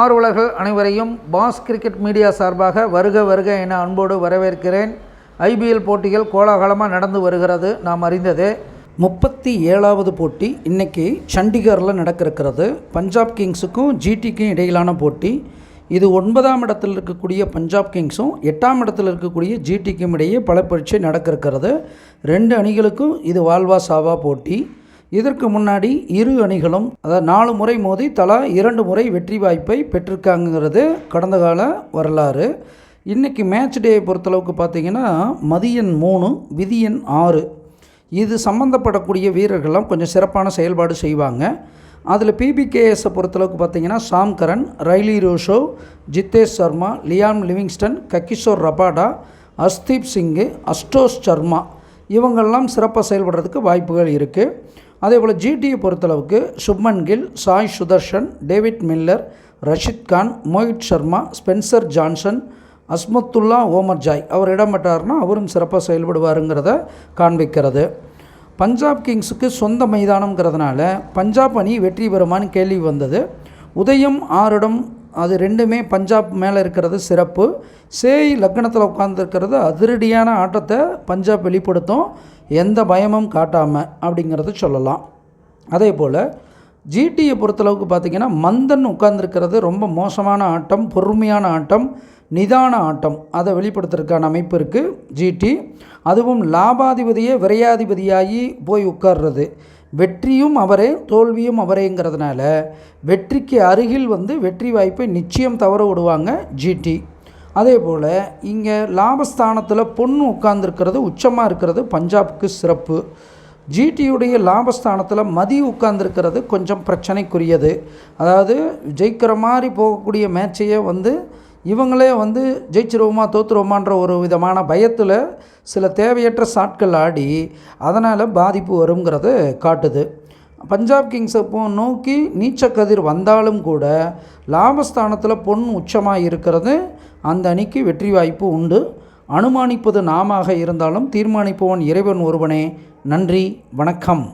ஆர்வலர்கள் அனைவரையும் pass cricket media சார்பாக வருக வருக என அன்போடு வரவேற்கிறேன். ஐபிஎல் போட்டிகள் கோலாகலமாக நடந்து வருகிறது, நாம் அறிந்ததே. 37வது போட்டி இன்றைக்கி சண்டிகரில் நடக்கிறது. பஞ்சாப் கிங்ஸுக்கும் ஜிடிக்கும் இடையிலான போட்டி. இது 9ஆம் இடத்தில் இருக்கக்கூடிய பஞ்சாப் கிங்ஸும் 8ஆம் இடத்தில் இருக்கக்கூடிய ஜிடிக்கும் இடையே பல பரீட்சை நடக்கிறது. 2 அணிகளுக்கும் இது வாழ்வா சாவா போட்டி. இதற்கு முன்னாடி இரு அணிகளும் அதாவது 4 முறை மோதி தலா 2 முறை வெற்றி வாய்ப்பை பெற்றிருக்காங்கிறது கடந்த கால வரலாறு. இன்றைக்கி மேட்ச் டே பொறுத்தளவுக்கு பார்த்திங்கன்னா மதியம் 3 விதியன் 6 இது சம்மந்தப்படக்கூடிய வீரர்கள்லாம் கொஞ்சம் சிறப்பான செயல்பாடு செய்வாங்க. அதில் பிபிகேஎஸை பொறுத்தளவுக்கு பார்த்திங்கன்னா Sam Curran, Rilee Rossouw, Jitesh Sharma, Liam Livingstone, Kagiso Rabada, Arshdeep Singh, Ashutosh Sharma இவங்கெல்லாம் சிறப்பாக செயல்படுறதுக்கு வாய்ப்புகள் இருக்குது. அதே போல் ஜிடியை பொறுத்தளவுக்கு Shubman Gill, Sai Sudharsan, David Miller, Rashid Khan, Mohit Sharma, Spencer Johnson, Azmatullah Omarzai அவர் இடம்பெற்றார்னா அவரும் சிறப்பாக செயல்படுவாருங்கிறத காண்பிக்கிறது. பஞ்சாப் கிங்ஸுக்கு சொந்த மைதானங்கிறதுனால பஞ்சாப் அணி வெற்றி பெறுமான்னு கேள்வி வந்தது. உதயம் 6 இடம் அது 2மே பஞ்சாப் மேலே இருக்கிறது சிறப்பு. சேய் லக்னத்தில் உட்கார்ந்துருக்கிறது அதிரடியான ஆட்டத்தை பஞ்சாப் வெளிப்படுத்தும், எந்த பயமும் காட்டாமல் அப்படிங்கிறது சொல்லலாம். அதே போல் ஜிடியை பொறுத்தளவுக்கு பார்த்திங்கன்னா மந்தன் உட்கார்ந்துருக்கிறது ரொம்ப மோசமான ஆட்டம், பொறுமையான ஆட்டம், நிதான ஆட்டம் அதை வெளிப்படுத்துறதுக்கான அமைப்பு இருக்குது ஜிடி. அதுவும் லாபாதிபதியே விரையாதிபதியாகி போய் உட்கார்றது, வெற்றியும் அவரே தோல்வியும் அவரேங்கிறதுனால வெற்றிக்கு அருகில் வெற்றி வாய்ப்பை நிச்சயம் தவற விடுவாங்க ஜிடி. அதே போல் இங்கே லாபஸ்தானத்தில் பொண்ணு உட்கார்ந்துருக்கிறது உச்சமாக இருக்கிறது பஞ்சாபுக்கு சிறப்பு. ஜிடியுடைய லாபஸ்தானத்தில் மதி உட்கார்ந்துருக்கிறது கொஞ்சம் பிரச்சனைக்குரியது. அதாவது ஜெயிக்கிற மாதிரி போகக்கூடிய மேட்சையே இவங்களே ஜெயிச்சிருவோமா தோற்றுருவோமான்ற ஒரு விதமான பயத்தில் சில தேவையற்ற ஷாட்கள் ஆடி அதனால் பாதிப்பு வருங்கிறத காட்டுது. பஞ்சாப் கிங்ஸை நோக்கி நீச்சக்கதிர் வந்தாலும் கூட லாபஸ்தானத்தில் பொன் உச்சமாக இருக்கிறது அந்த அணிக்கு வெற்றி வாய்ப்பு உண்டு. அனுமானிப்பது நாமாக இருந்தாலும் தீர்மானிப்பவன் இறைவன் ஒருவனே. நன்றி, வணக்கம்.